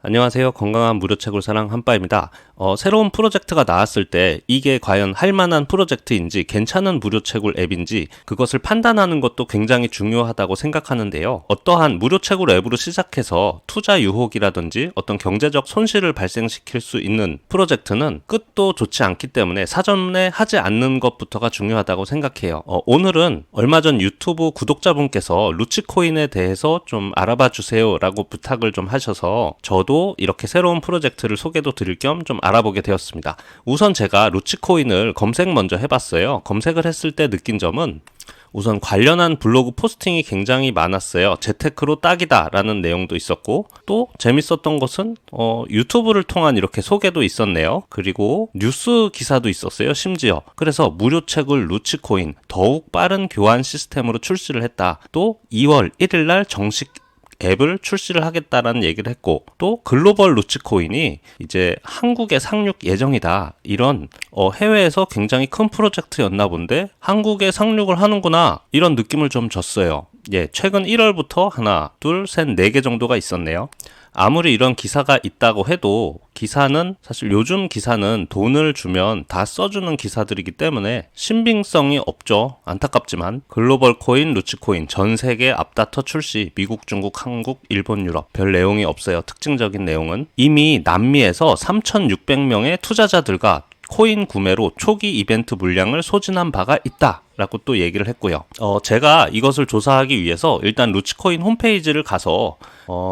안녕하세요. 건강한 무료채굴 사랑 한빠입니다. 새로운 프로젝트가 나왔을 때 이게 과연 할 만한 프로젝트인지 괜찮은 무료채굴 앱인지 그것을 판단하는 것도 굉장히 중요하다고 생각하는데요. 어떠한 무료채굴 앱으로 시작해서 투자 유혹이라든지 어떤 경제적 손실을 발생시킬 수 있는 프로젝트는 끝도 좋지 않기 때문에 사전에 하지 않는 것부터가 중요하다고 생각해요. 오늘은 얼마 전 유튜브 구독자분께서 루치코인에 대해서 좀 알아봐 주세요 라고 부탁을 좀 하셔서 저도 이렇게 새로운 프로젝트를 소개도 드릴 겸 좀 알아보게 되었습니다. 우선 제가 루치코인을 검색 먼저 해봤어요. 검색을 했을 때 느낀 점은 우선 관련한 블로그 포스팅이 굉장히 많았어요. 재테크로 딱이다 라는 내용도 있었고, 또 재밌었던 것은 유튜브를 통한 이렇게 소개도 있었네요. 그리고 뉴스 기사도 있었어요, 심지어. 그래서 무료채굴 루치코인 더욱 빠른 교환 시스템으로 출시를 했다. 또 2월 1일 날 정식 앱을 출시를 하겠다라는 얘기를 했고, 또 글로벌 루치코인이 이제 한국에 상륙 예정이다, 이런 해외에서 굉장히 큰 프로젝트였나 본데 한국에 상륙을 하는구나, 이런 느낌을 좀 줬어요. 최근 1월부터 하나, 둘, 셋, 4개 정도가 있었네요. 아무리 이런 기사가 있다고 해도 기사는 사실 요즘 기사는 돈을 주면 다 써주는 기사들이기 때문에 신빙성이 없죠. 안타깝지만 글로벌 코인, 루치코인 전 세계 앞다퉈 출시, 미국, 중국, 한국, 일본, 유럽 별 내용이 없어요. 특징적인 내용은 이미 남미에서 3,600명의 투자자들과 코인 구매로 초기 이벤트 물량을 소진한 바가 있다 라고 또 얘기를 했고요. 제가 이것을 조사하기 위해서 일단 루치코인 홈페이지를 가서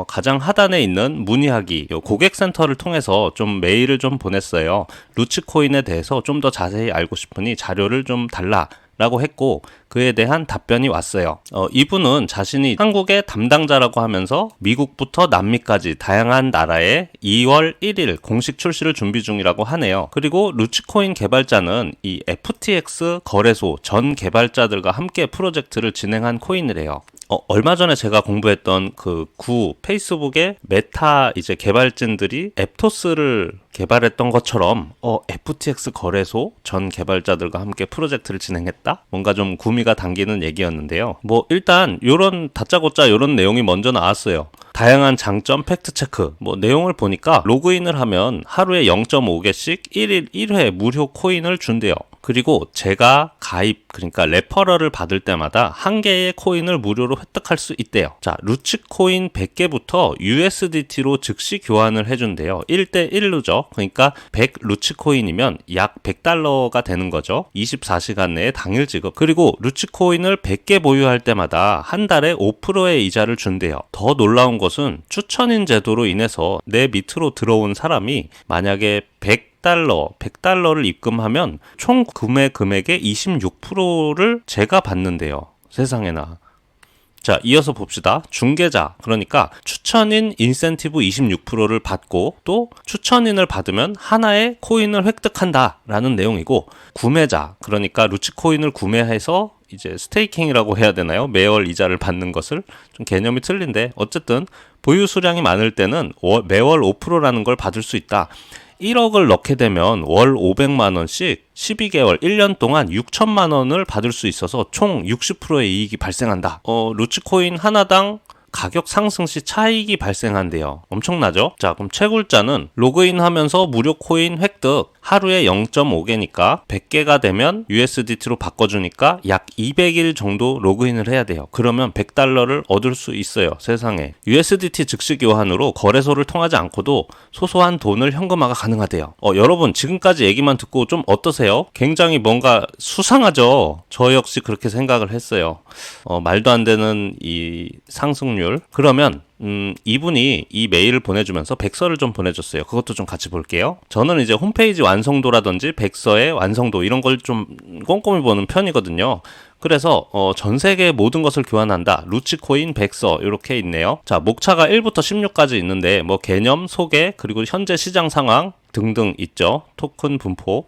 가장 하단에 있는 문의하기 고객센터를 통해서 좀 메일을 좀 보냈어요. 루치코인에 대해서 좀 더 자세히 알고 싶으니 자료를 좀 달라 라고 했고, 그에 대한 답변이 왔어요. 이분은 자신이 한국의 담당자라고 하면서 미국부터 남미까지 다양한 나라에 2월 1일 공식 출시를 준비 중이라고 하네요. 그리고 루치코인 개발자는 이 FTX 거래소 전 개발자들과 함께 프로젝트를 진행한 코인이래요. 얼마 전에 제가 공부했던 그 페이스북의 메타 이제 개발진들이 앱토스를 개발했던 것처럼 FTX 거래소 전 개발자들과 함께 프로젝트를 진행했다? 뭔가 좀 구미가 당기는 얘기였는데요. 일단 요런 다짜고짜 요런 내용이 먼저 나왔어요. 다양한 장점 팩트체크. 내용을 보니까 로그인을 하면 하루에 0.5개씩 1일 1회 무료 코인을 준대요. 그리고 제가 그러니까 레퍼럴을 받을 때마다 한 개의 코인을 무료로 획득할 수 있대요. 자, 루치코인 100개부터 USDT로 즉시 교환을 해준대요. 1대1로죠. 그러니까 100 루치코인이면 약 $100가 되는 거죠. 24시간 내에 당일 지급. 그리고 루치코인을 100개 보유할 때마다 한 달에 5%의 이자를 준대요. 더 놀라운 것은 추천인 제도로 인해서 내 밑으로 들어온 사람이 만약에 100달러를 입금하면 총 구매 금액의 26%를 제가 받는데요. 세상에나. 자, 이어서 봅시다. 중개자, 그러니까 추천인 인센티브 26%를 받고, 또 추천인을 받으면 하나의 코인을 획득한다 라는 내용이고, 구매자, 그러니까 루치코인을 구매해서 이제 스테이킹이라고 해야 되나요? 매월 이자를 받는 것을, 좀 개념이 틀린데 어쨌든 보유 수량이 많을 때는 매월 5%라는 걸 받을 수 있다. 1억을 넣게 되면 월 500만 원씩 12개월 1년 동안 6천만 원을 받을 수 있어서 총 60%의 이익이 발생한다. 루치코인 하나당 가격 상승 시 차익이 발생한대요. 엄청나죠? 자, 그럼 채굴자는 로그인하면서 무료 코인 획득, 하루에 0.5개니까 100개가 되면 USDT로 바꿔주니까 약 200일 정도 로그인을 해야 돼요. 그러면 $100를 얻을 수 있어요. 세상에. USDT 즉시 교환으로 거래소를 통하지 않고도 소소한 돈을 현금화가 가능하대요. 여러분 지금까지 얘기만 듣고 좀 어떠세요? 굉장히 뭔가 수상하죠? 저 역시 그렇게 생각을 했어요. 말도 안 되는 이 상승률. 그러면 이분이 이 메일을 보내주면서 백서를 좀 보내줬어요. 그것도 좀 같이 볼게요. 저는 이제 홈페이지 완성도라든지 백서의 완성도 이런 걸 좀 꼼꼼히 보는 편이거든요. 그래서 전 세계의 모든 것을 교환한다. 루치코인 백서 이렇게 있네요. 자, 목차가 1부터 16까지 있는데 개념, 소개, 그리고 현재 시장 상황 등등 있죠. 토큰 분포.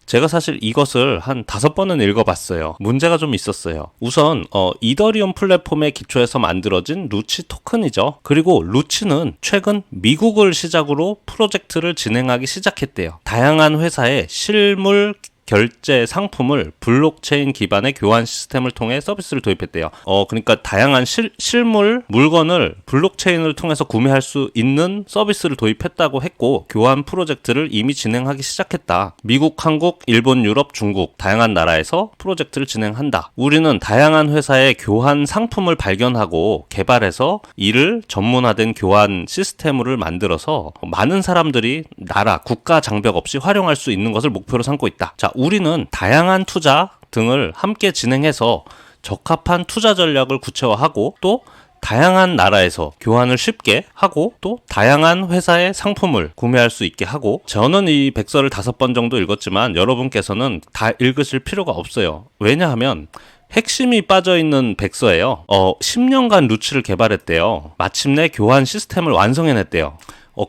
제가 사실 이것을 한 5번은 읽어봤어요. 문제가 좀 있었어요. 우선 이더리움 플랫폼에 기초해서 만들어진 루치 토큰이죠. 그리고 루치는 최근 미국을 시작으로 프로젝트를 진행하기 시작했대요. 다양한 회사의 실물 결제 상품을 블록체인 기반의 교환 시스템을 통해 서비스를 도입했대요. 그러니까 다양한 실물, 물건을 블록체인을 통해서 구매할 수 있는 서비스를 도입했다고 했고, 교환 프로젝트를 이미 진행하기 시작했다. 미국, 한국, 일본, 유럽, 중국 다양한 나라에서 프로젝트를 진행한다. 우리는 다양한 회사의 교환 상품을 발견하고 개발해서 이를 전문화된 교환 시스템을 만들어서 많은 사람들이 나라, 국가 장벽 없이 활용할 수 있는 것을 목표로 삼고 있다. 자, 우리는 다양한 투자 등을 함께 진행해서 적합한 투자 전략을 구체화하고, 또 다양한 나라에서 교환을 쉽게 하고, 또 다양한 회사의 상품을 구매할 수 있게 하고. 저는 이 백서를 5번 정도 읽었지만 여러분께서는 다 읽으실 필요가 없어요. 왜냐하면 핵심이 빠져있는 백서예요. 10년간 루치를 개발했대요. 마침내 교환 시스템을 완성해냈대요.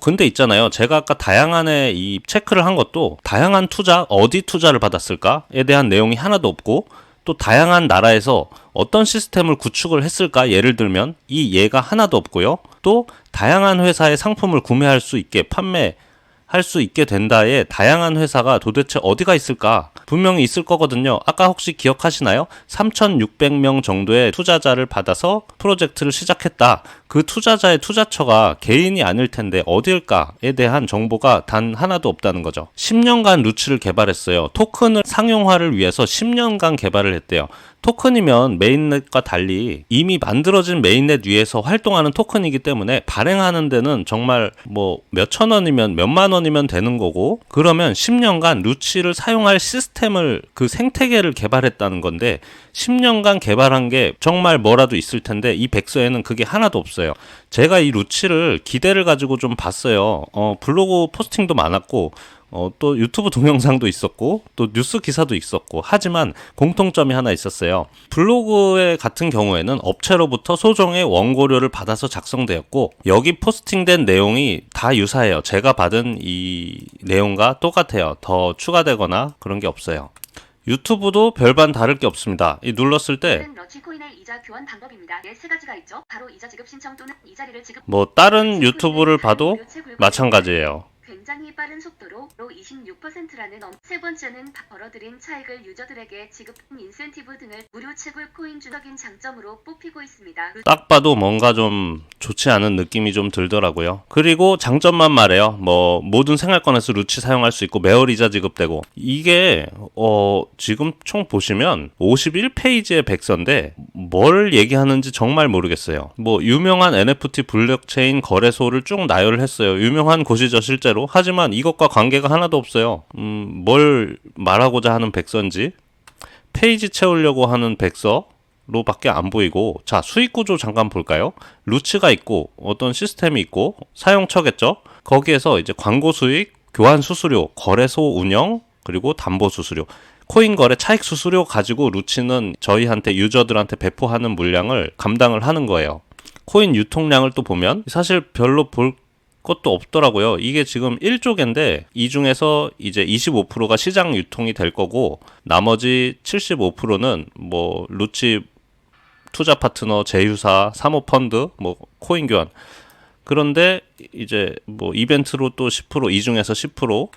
근데 있잖아요. 제가 아까 다양한에 이 체크를 한 것도, 다양한 투자, 어디 투자를 받았을까에 대한 내용이 하나도 없고, 또 다양한 나라에서 어떤 시스템을 구축을 했을까, 예를 들면 이 예가 하나도 없고요. 또 다양한 회사의 상품을 구매할 수 있게, 판매할 수 있게 된다에 다양한 회사가 도대체 어디가 있을까? 분명히 있을 거거든요. 아까 혹시 기억하시나요? 3,600명 정도의 투자자를 받아서 프로젝트를 시작했다. 그 투자자의 투자처가 개인이 아닐 텐데 어딜까에 대한 정보가 단 하나도 없다는 거죠. 10년간 루치를 개발했어요. 토큰을 상용화를 위해서 10년간 개발을 했대요. 토큰이면 메인넷과 달리 이미 만들어진 메인넷 위에서 활동하는 토큰이기 때문에 발행하는 데는 정말 뭐 몇천 원이면 몇만 원이면 되는 거고, 그러면 10년간 루치를 사용할 시스템을, 그 생태계를 개발했다는 건데, 10년간 개발한 게 정말 뭐라도 있을 텐데 이 백서에는 그게 하나도 없어요. 제가 이 루치를 기대를 가지고 좀 봤어요. 블로그 포스팅도 많았고, 또 유튜브 동영상도 있었고, 또 뉴스 기사도 있었고, 하지만 공통점이 하나 있었어요. 블로그의 같은 경우에는 업체로부터 소정의 원고료를 받아서 작성되었고, 여기 포스팅된 내용이 다 유사해요. 제가 받은 이 내용과 똑같아요. 더 추가되거나 그런 게 없어요. 유튜브도 별반 다를 게 없습니다. 이 눌렀을 때 러치코인의 이자 교환 방법입니다. 세 가지가 있죠. 바로 이자 지급 신청 또는 이자리를 지급. 뭐 다른 유튜브를 봐도 마찬가지예요. 굉장히 빠른 속도로 26%라는 세 번째는 벌어들인 차익을 유저들에게 지급한 인센티브 등을 무료 채굴 코인 주적인 장점으로 뽑히고 있습니다. 딱 봐도 뭔가 좀 좋지 않은 느낌이 좀 들더라고요. 그리고 장점만 말해요. 뭐 모든 생활권에서 루치 사용할 수 있고 매월 이자 지급되고. 이게 지금 총 보시면 51페이지의 백서인데 뭘 얘기하는지 정말 모르겠어요. 뭐 유명한 NFT 블록체인 거래소를 쭉 나열을 했어요. 유명한 곳이죠 실제로. 하지만 이것과 관계가 하나도 없어요. 뭘 말하고자 하는 백서인지, 페이지 채우려고 하는 백서로밖에 안 보이고. 자, 수익 구조 잠깐 볼까요? 루치가 있고 어떤 시스템이 있고 사용처겠죠. 거기에서 이제 광고 수익, 교환 수수료, 거래소 운영, 그리고 담보 수수료, 코인 거래 차익 수수료 가지고 루치는 저희한테, 유저들한테 배포하는 물량을 감당을 하는 거예요. 코인 유통량을 또 보면 사실 별로 볼 것도 없더라고요. 이게 지금 1조개인데 이 중에서 이제 25%가 시장 유통이 될 거고, 나머지 75%는 뭐 루치 투자 파트너, 제휴사, 사모펀드, 뭐 코인 교환. 그런데 이제 뭐 이벤트로 또 10%, 이 중에서 10%,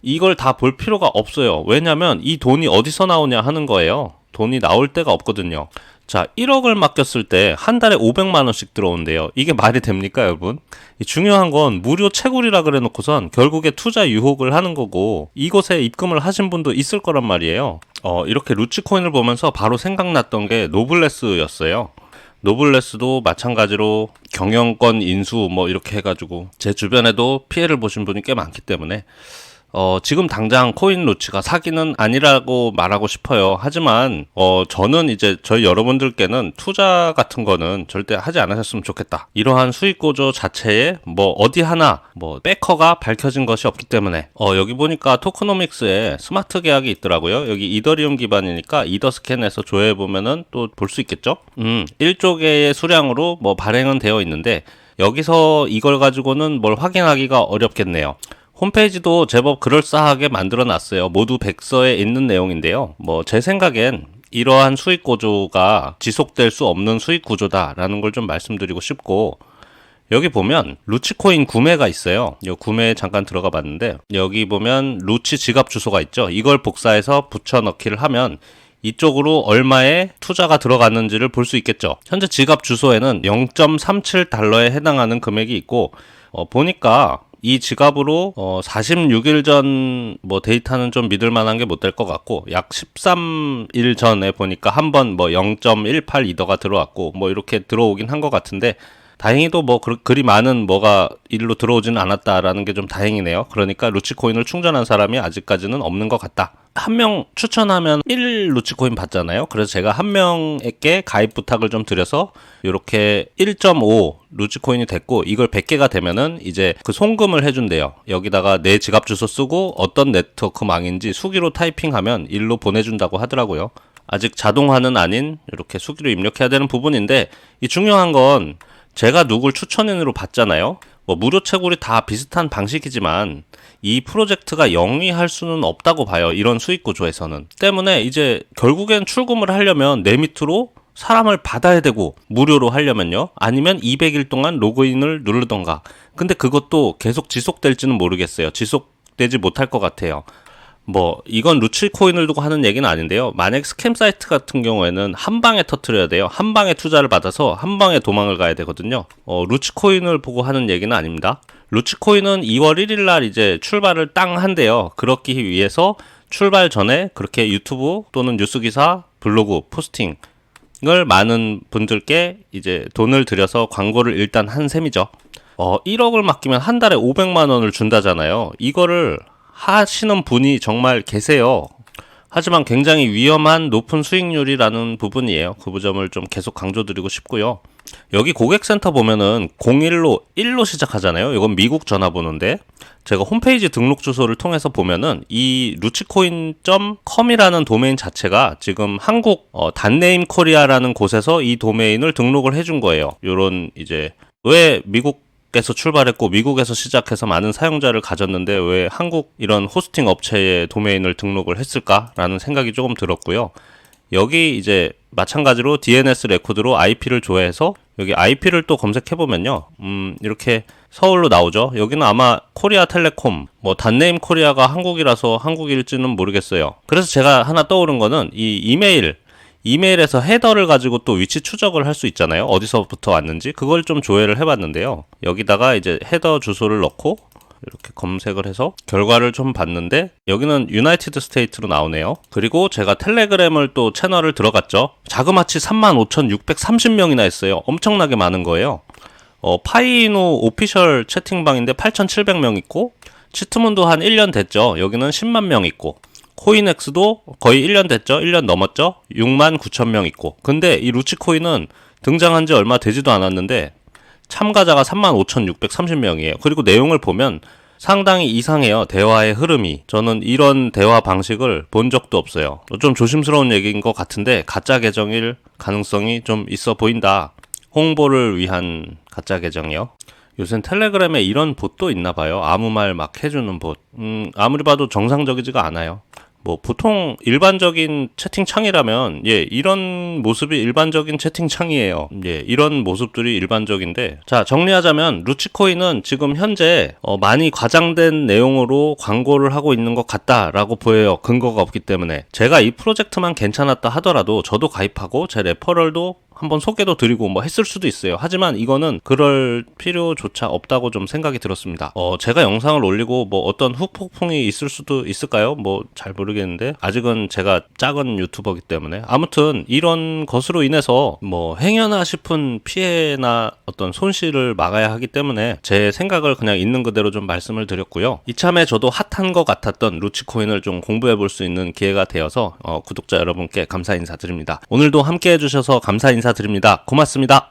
이걸 다 볼 필요가 없어요. 왜냐면 이 돈이 어디서 나오냐 하는 거예요. 돈이 나올 데가 없거든요. 자, 1억을 맡겼을 때 한 달에 500만 원씩 들어온대요. 이게 말이 됩니까, 여러분? 중요한 건 무료 채굴이라 그래 놓고선 결국에 투자 유혹을 하는 거고, 이곳에 입금을 하신 분도 있을 거란 말이에요. 이렇게 루치코인을 보면서 바로 생각났던 게 노블레스였어요. 노블레스도 마찬가지로 경영권 인수 뭐 이렇게 해가지고 제 주변에도 피해를 보신 분이 꽤 많기 때문에 지금 당장 코인 루치가 사기는 아니라고 말하고 싶어요. 하지만 저는 이제 저희 여러분들께는 투자 같은 거는 절대 하지 않으셨으면 좋겠다. 이러한 수익 구조 자체에 뭐 어디 하나 뭐 백커가 밝혀진 것이 없기 때문에 여기 보니까 토크노믹스에 스마트 계약이 있더라고요. 여기 이더리움 기반이니까 이더스캔에서 조회해 보면은 또 볼 수 있겠죠. 1조 개의 수량으로 뭐 발행은 되어 있는데 여기서 이걸 가지고는 뭘 확인하기가 어렵겠네요. 홈페이지도 제법 그럴싸하게 만들어 놨어요. 모두 백서에 있는 내용인데요. 뭐 제 생각엔 이러한 수익 구조가 지속될 수 없는 수익 구조다라는 걸 좀 말씀드리고 싶고, 여기 보면 루치코인 구매가 있어요. 이 구매에 잠깐 들어가 봤는데 여기 보면 루치 지갑 주소가 있죠. 이걸 복사해서 붙여넣기를 하면 이쪽으로 얼마의 투자가 들어갔는지를 볼 수 있겠죠. 현재 지갑 주소에는 0.37달러에 해당하는 금액이 있고 보니까 이 지갑으로 46일 전 뭐 데이터는 좀 믿을 만한 게 못 될 것 같고 약 13일 전에 보니까 한 번 뭐 0.182더가 들어왔고 뭐 이렇게 들어오긴 한 것 같은데 다행히도 뭐 그리 많은 뭐가 일로 들어오지는 않았다라는 게 좀 다행이네요. 그러니까 루치코인을 충전한 사람이 아직까지는 없는 것 같다. 한 명 추천하면 1 루치코인 받잖아요. 그래서 제가 한 명에게 가입 부탁을 좀 드려서 이렇게 1.5 루치코인이 됐고 이걸 100개가 되면은 이제 그 송금을 해준대요. 여기다가 내 지갑 주소 쓰고 어떤 네트워크 망인지 수기로 타이핑하면 일로 보내준다고 하더라고요. 아직 자동화는 아닌 이렇게 수기로 입력해야 되는 부분인데 이 중요한 건 제가 누굴 추천인으로 봤잖아요. 뭐 무료 채굴이 다 비슷한 방식이지만 이 프로젝트가 영위할 수는 없다고 봐요. 이런 수익 구조에서는. 때문에 이제 결국엔 출금을 하려면 내 밑으로 사람을 받아야 되고 무료로 하려면요. 아니면 200일 동안 로그인을 누르던가. 근데 그것도 계속 지속될지는 모르겠어요. 지속되지 못할 것 같아요. 뭐 이건 루치코인을 두고 하는 얘기는 아닌데요. 만약 스캠 사이트 같은 경우에는 한 방에 터트려야 돼요. 한 방에 투자를 받아서 한 방에 도망을 가야 되거든요. 루치코인을 보고 하는 얘기는 아닙니다. 루치코인은 2월 1일 날 이제 출발을 땅 한대요. 그렇기 위해서 출발 전에 그렇게 유튜브 또는 뉴스기사, 블로그, 포스팅을 많은 분들께 이제 돈을 들여서 광고를 일단 한 셈이죠. 1억을 맡기면 한 달에 500만 원을 준다잖아요. 이거를 하시는 분이 정말 계세요. 하지만 굉장히 위험한 높은 수익률이라는 부분이에요. 그 부분을 좀 계속 강조드리고 싶고요. 여기 고객센터 보면은 01로 1로 시작하잖아요. 이건 미국 전화번호인데 제가 홈페이지 등록 주소를 통해서 보면은 이 루치코인.com이라는 도메인 자체가 지금 한국 단네임 코리아라는 곳에서 이 도메인을 등록을 해준 거예요. 요런 이제 왜 미국에서 출발했고 미국에서 시작해서 많은 사용자를 가졌는데 왜 한국 이런 호스팅 업체에 도메인을 등록을 했을까라는 생각이 조금 들었고요. 여기 이제 마찬가지로 DNS 레코드로 IP를 조회해서 여기 IP를 또 검색해보면요. 이렇게 서울로 나오죠. 여기는 아마 코리아텔레콤, 뭐 단네임 코리아가 한국이라서 한국일지는 모르겠어요. 그래서 제가 하나 떠오른 거는 이 이메일에서 헤더를 가지고 또 위치 추적을 할 수 있잖아요. 어디서부터 왔는지. 그걸 좀 조회를 해봤는데요. 여기다가 이제 헤더 주소를 넣고 이렇게 검색을 해서 결과를 좀 봤는데 여기는 유나이티드 스테이트로 나오네요. 그리고 제가 텔레그램을 또 채널을 들어갔죠. 자그마치 35,630명이나 했어요. 엄청나게 많은 거예요. 파이노 오피셜 채팅방인데 8,700명 있고 치트문도 한 1년 됐죠. 여기는 10만 명 있고 코인엑스도 거의 1년 됐죠. 1년 넘었죠. 6만 9천 명 있고 근데 이 루치코인은 등장한 지 얼마 되지도 않았는데 참가자가 35,630명이에요. 그리고 내용을 보면 상당히 이상해요. 대화의 흐름이. 저는 이런 대화 방식을 본 적도 없어요. 좀 조심스러운 얘기인 것 같은데 가짜 계정일 가능성이 좀 있어 보인다. 홍보를 위한 가짜 계정이요. 요새 텔레그램에 이런 봇도 있나 봐요. 아무 말 막 해주는 봇. 아무리 봐도 정상적이지가 않아요. 뭐 보통 일반적인 채팅창이라면 이런 모습이 일반적인 채팅창이에요. 이런 모습들이 일반적인데 자 정리하자면 루치코인은 지금 현재 많이 과장된 내용으로 광고를 하고 있는 것 같다라고 보여요. 근거가 없기 때문에 제가 이 프로젝트만 괜찮았다 하더라도 저도 가입하고 제 레퍼럴도 한번 소개도 드리고 뭐 했을 수도 있어요. 하지만 이거는 그럴 필요조차 없다고 좀 생각이 들었습니다. 제가 영상을 올리고 뭐 어떤 후폭풍이 있을 수도 있을까요? 뭐 잘 모르겠는데 아직은 제가 작은 유튜버이기 때문에 아무튼 이런 것으로 인해서 뭐 행여나 싶은 피해나 어떤 손실을 막아야 하기 때문에 제 생각을 그냥 있는 그대로 좀 말씀을 드렸고요. 이참에 저도 핫한 것 같았던 루치코인을 좀 공부해 볼 수 있는 기회가 되어서 구독자 여러분께 감사 인사드립니다. 오늘도 함께 해주셔서 감사 인사드립니다. 고맙습니다.